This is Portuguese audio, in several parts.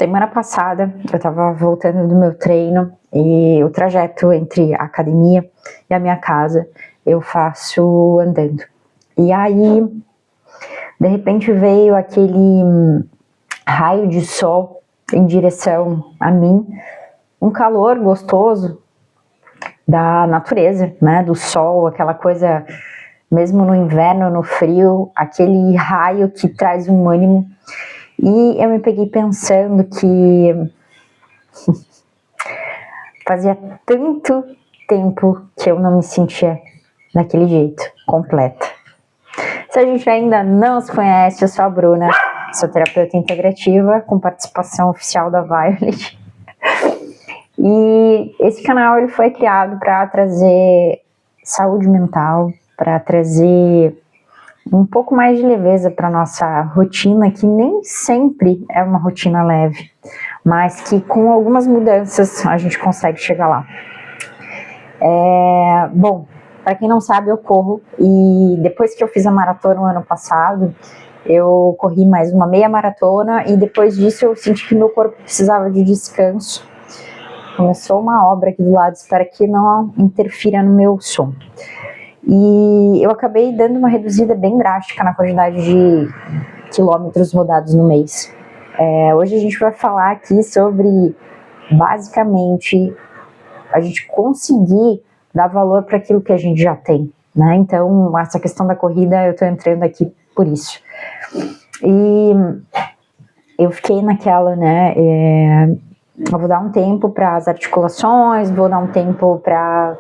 Semana passada eu tava voltando do meu treino e o trajeto entre a academia e a minha casa eu faço andando. E aí, de repente veio aquele raio de sol em direção a mim, um calor gostoso da natureza, né, do sol, aquela coisa, mesmo no inverno, no frio, aquele raio que traz um ânimo. E eu me peguei pensando que fazia tanto tempo que eu não me sentia daquele jeito, completa. Se a gente ainda não se conhece, eu sou a Bruna, sou terapeuta integrativa com participação oficial da Violet. E esse canal ele foi criado para trazer saúde mental, para trazer um pouco mais de leveza para nossa rotina, que nem sempre é uma rotina leve, mas que com algumas mudanças a gente consegue chegar lá. Bom, para quem não sabe, eu corro e depois que eu fiz a maratona no ano passado, eu corri mais uma meia maratona e depois disso eu senti que meu corpo precisava de descanso. Começou uma obra aqui do lado, espero que não interfira no meu som. E eu acabei dando uma reduzida bem drástica na quantidade de quilômetros rodados no mês. Hoje a gente vai falar aqui sobre, basicamente, a gente conseguir dar valor para aquilo que a gente já tem, né? Então, essa questão da corrida, eu tô entrando aqui por isso. E eu fiquei naquela, né? Eu vou dar um tempo para as articulações, vou dar um tempo para...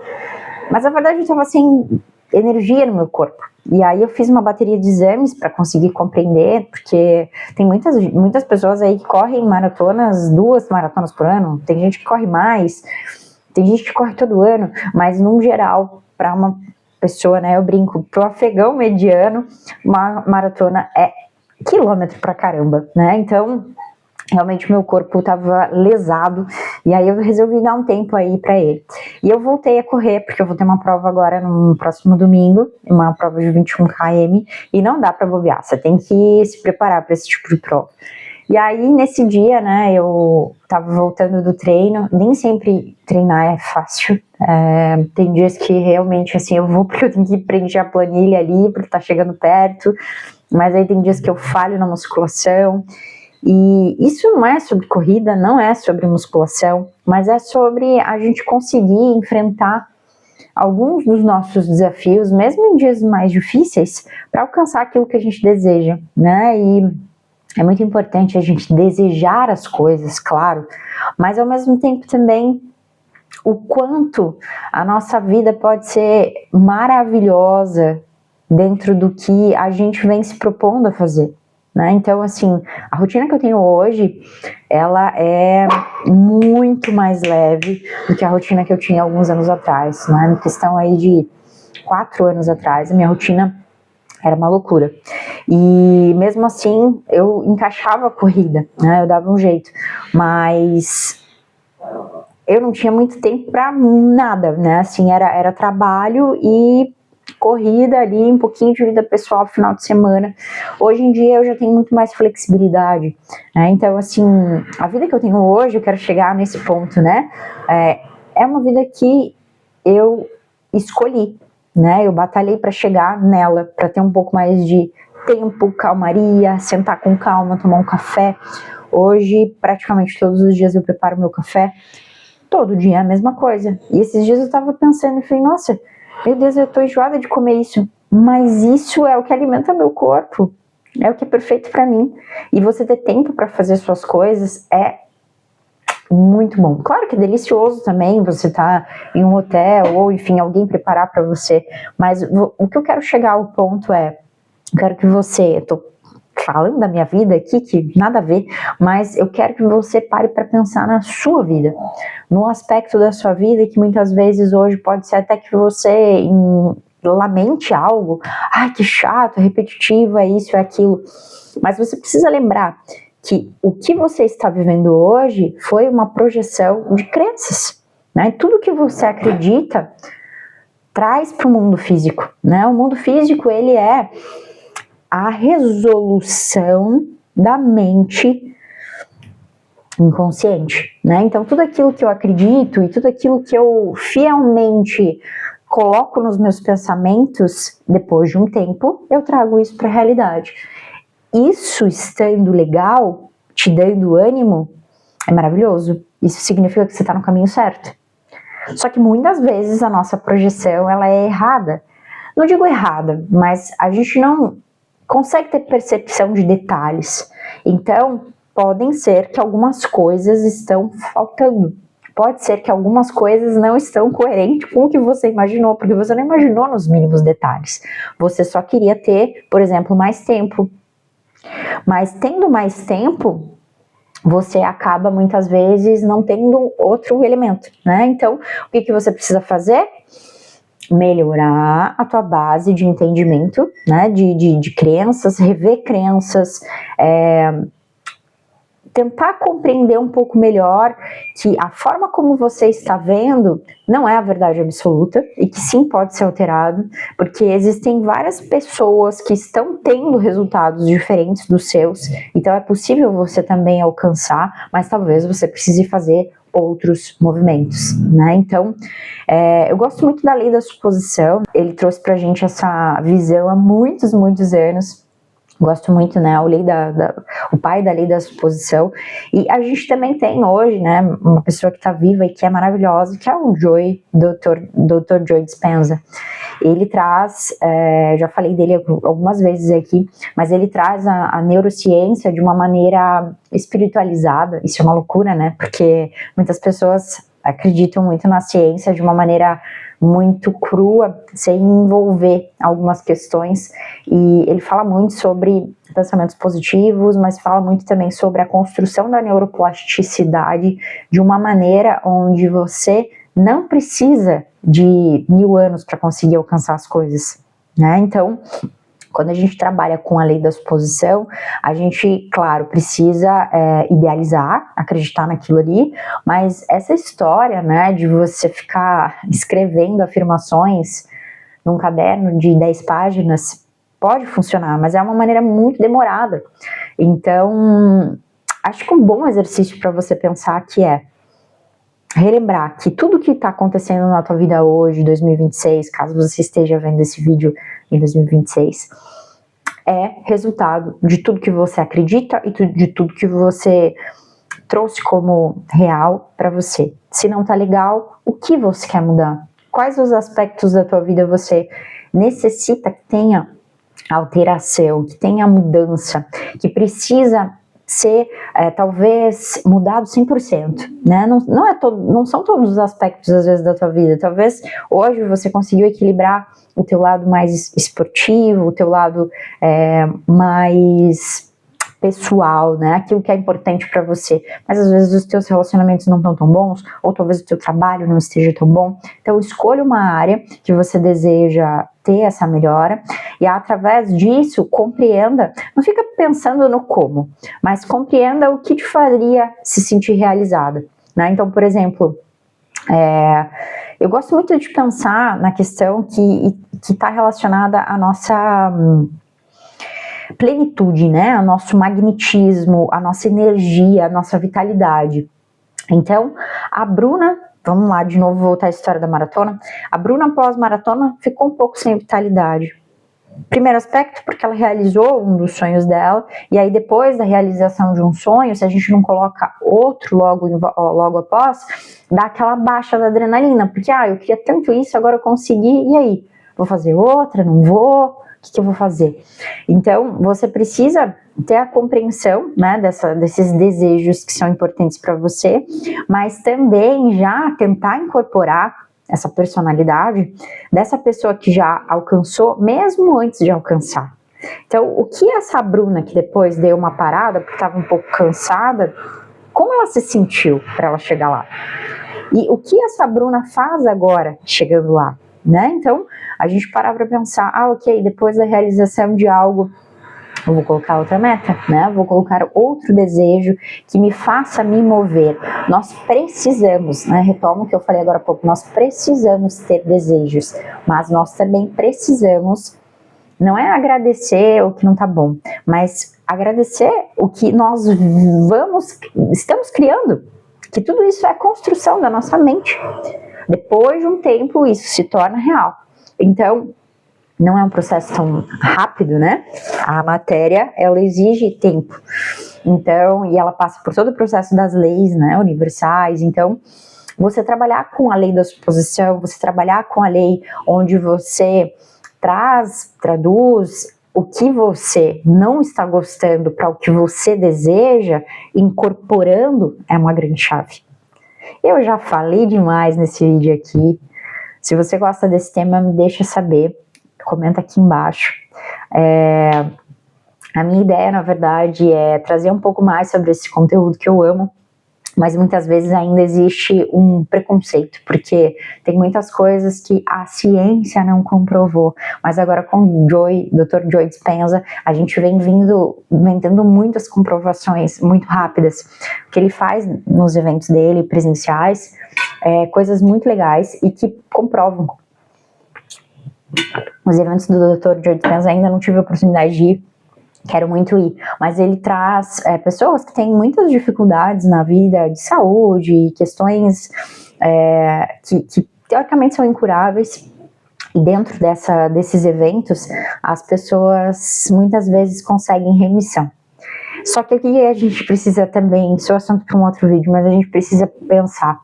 Mas, na verdade, eu tava sem energia no meu corpo. E aí eu fiz uma bateria de exames para conseguir compreender, porque tem muitas pessoas aí que correm maratonas, 2 maratonas por ano, tem gente que corre mais... Tem gente que corre todo ano, mas num geral, para uma pessoa, né, eu brinco, pro afegão mediano, uma maratona é quilômetro pra caramba, né? Então, realmente meu corpo tava lesado, e aí eu resolvi dar um tempo aí pra ele. E eu voltei a correr, porque eu vou ter uma prova agora no próximo domingo, uma prova de 21 km, e não dá pra bobear, você tem que se preparar para esse tipo de prova. E aí, nesse dia, né, eu tava voltando do treino, nem sempre treinar é fácil, tem dias que realmente, assim, eu vou porque eu tenho que preencher a planilha ali, porque tá chegando perto, mas aí tem dias que eu falho na musculação, e isso não é sobre corrida, não é sobre musculação, mas é sobre a gente conseguir enfrentar alguns dos nossos desafios, mesmo em dias mais difíceis, para alcançar aquilo que a gente deseja, né, e... É muito importante a gente desejar as coisas, claro, mas ao mesmo tempo também o quanto a nossa vida pode ser maravilhosa dentro do que a gente vem se propondo a fazer, né? Então, assim, a rotina que eu tenho hoje, ela é muito mais leve do que a rotina que eu tinha alguns anos atrás, né? Na questão aí de 4 anos atrás, a minha rotina era uma loucura. E mesmo assim, eu encaixava a corrida, né? Eu dava um jeito. Mas eu não tinha muito tempo para nada, né? Assim, era trabalho e corrida ali, um pouquinho de vida pessoal no final de semana. Hoje em dia eu já tenho muito mais flexibilidade, né? Então, assim, a vida que eu tenho hoje, eu quero chegar nesse ponto, né? É uma vida que eu escolhi, né? Eu batalhei para chegar nela, para ter um pouco mais de tempo, calmaria, sentar com calma, tomar um café. Hoje, praticamente todos os dias eu preparo meu café, todo dia é a mesma coisa. E esses dias eu tava pensando e falei, nossa, meu Deus, eu tô enjoada de comer isso, mas isso é o que alimenta meu corpo, é o que é perfeito para mim. E você ter tempo para fazer suas coisas é muito bom. Claro que é delicioso também você tá em um hotel ou, enfim, alguém preparar para você, mas o que eu quero chegar ao ponto é, eu quero que você, eu tô falando da minha vida aqui, que nada a ver, mas eu quero que você pare para pensar na sua vida, no aspecto da sua vida que muitas vezes hoje pode ser até que você lamente algo, ai que chato, repetitivo, é isso, é aquilo, mas você precisa lembrar que o que você está vivendo hoje foi uma projeção de crenças, né? Tudo que você acredita traz para o mundo físico, né? O mundo físico, ele é a resolução da mente inconsciente, né? Então tudo aquilo que eu acredito e tudo aquilo que eu fielmente coloco nos meus pensamentos, depois de um tempo, eu trago isso para a realidade. Isso estando legal, te dando ânimo, é maravilhoso. Isso significa que você está no caminho certo. Só que muitas vezes a nossa projeção ela é errada. Não digo errada, mas a gente não consegue ter percepção de detalhes. Então, podem ser que algumas coisas estão faltando. Pode ser que algumas coisas não estão coerentes com o que você imaginou, porque você não imaginou nos mínimos detalhes. Você só queria ter, por exemplo, mais tempo. Mas tendo mais tempo, você acaba muitas vezes não tendo outro elemento, né? Então, o que você precisa fazer? Melhorar a tua base de entendimento, né? De crenças, rever crenças, tentar compreender um pouco melhor que a forma como você está vendo não é a verdade absoluta e que sim pode ser alterado, porque existem várias pessoas que estão tendo resultados diferentes dos seus, então é possível você também alcançar, mas talvez você precise fazer outros movimentos, né? Então, eu gosto muito da lei da suposição, ele trouxe pra gente essa visão há muitos anos. Gosto muito, né, o pai da lei da suposição, e a gente também tem hoje, né, uma pessoa que está viva e que é maravilhosa, que é o Dr. Joe Dispenza. Ele traz, já falei dele algumas vezes aqui, mas ele traz a neurociência de uma maneira espiritualizada. Isso é uma loucura, né, porque muitas pessoas acreditam muito na ciência de uma maneira muito crua, sem envolver algumas questões, e ele fala muito sobre pensamentos positivos, mas fala muito também sobre a construção da neuroplasticidade de uma maneira onde você não precisa de 1000 anos para conseguir alcançar as coisas, né? Então, quando a gente trabalha com a lei da suposição, a gente, claro, precisa idealizar, acreditar naquilo ali, mas essa história, né, de você ficar escrevendo afirmações num caderno de 10 páginas, pode funcionar, mas é uma maneira muito demorada. Então, acho que um bom exercício para você pensar que é relembrar que tudo que está acontecendo na tua vida hoje, 2026, caso você esteja vendo esse vídeo em 2026, é resultado de tudo que você acredita e de tudo que você trouxe como real para você. Se não tá legal, o que você quer mudar? Quais os aspectos da tua vida você necessita que tenha alteração, que tenha mudança, que precisa ser, talvez, mudado 100%, né? Não são todos os aspectos, às vezes, da tua vida. Talvez hoje você conseguiu equilibrar o teu lado mais esportivo, o teu lado mais pessoal, né? Aquilo que é importante para você. Mas às vezes os teus relacionamentos não estão tão bons, ou talvez o teu trabalho não esteja tão bom. Então escolha uma área que você deseja ter essa melhora e através disso compreenda, não fica pensando no como, mas compreenda o que te faria se sentir realizada, né? Então, por exemplo, eu gosto muito de pensar na questão que está relacionada à nossa plenitude, né? Ao nosso magnetismo, a nossa energia, a nossa vitalidade. Então, a Bruna, vamos lá, de novo voltar à história da maratona. A Bruna, pós-maratona, ficou um pouco sem vitalidade. Primeiro aspecto, porque ela realizou um dos sonhos dela, e aí depois da realização de um sonho, se a gente não coloca outro logo após, dá aquela baixa da adrenalina, porque eu queria tanto isso, agora eu consegui, e aí? Vou fazer outra? Não vou? O que eu vou fazer? Então, você precisa ter a compreensão, né, desses desejos que são importantes para você, mas também já tentar incorporar essa personalidade dessa pessoa que já alcançou, mesmo antes de alcançar. Então, o que essa Bruna, que depois deu uma parada, porque estava um pouco cansada, como ela se sentiu para ela chegar lá? E o que essa Bruna faz agora, chegando lá? Né? Então, a gente parar para pensar, ok, depois da realização de algo, eu vou colocar outra meta, né? Vou colocar outro desejo que me faça me mover. Nós precisamos, né? Retomo o que eu falei agora há pouco, nós precisamos ter desejos, mas nós também precisamos, não é agradecer o que não tá bom, mas agradecer o que nós estamos criando, que tudo isso é construção da nossa mente. Depois de um tempo, isso se torna real. Então, não é um processo tão rápido, né? A matéria, ela exige tempo. Então, e ela passa por todo o processo das leis, né, universais. Então, você trabalhar com a lei da suposição, você trabalhar com a lei onde você traduz o que você não está gostando para o que você deseja, incorporando, é uma grande chave. Eu já falei demais nesse vídeo aqui. Se você gosta desse tema, me deixa saber. Comenta aqui embaixo. A minha ideia, na verdade, é trazer um pouco mais sobre esse conteúdo que eu amo, mas muitas vezes ainda existe um preconceito, porque tem muitas coisas que a ciência não comprovou, mas agora com o Dr. Joe Dispenza, a gente vem tendo muitas comprovações muito rápidas, que ele faz nos eventos dele, presenciais, coisas muito legais e que comprovam. Os eventos do Dr. Joe Dispenza ainda não tive a oportunidade de ir, quero muito ir, mas ele traz pessoas que têm muitas dificuldades na vida de saúde, questões que teoricamente são incuráveis, e dentro desses eventos as pessoas muitas vezes conseguem remissão. Só que aqui a gente precisa também, isso é assunto para um outro vídeo, mas a gente precisa pensar.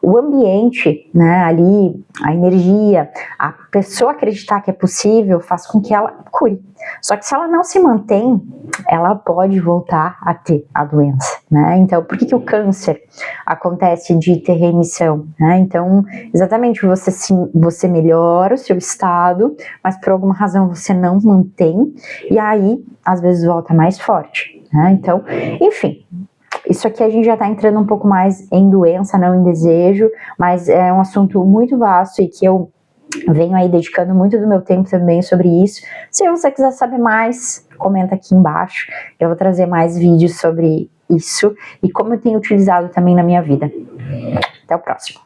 O ambiente, né, ali, a energia, a pessoa acreditar que é possível faz com que ela cure. Só que se ela não se mantém, ela pode voltar a ter a doença, né? Então, por que o câncer acontece de ter remissão, né? Então, exatamente, você melhora o seu estado, mas por alguma razão você não mantém, e aí, às vezes, volta mais forte, né? Então, enfim... Isso aqui a gente já está entrando um pouco mais em doença, não em desejo, mas é um assunto muito vasto e que eu venho aí dedicando muito do meu tempo também sobre isso. Se você quiser saber mais, comenta aqui embaixo. Eu vou trazer mais vídeos sobre isso e como eu tenho utilizado também na minha vida. Até o próximo.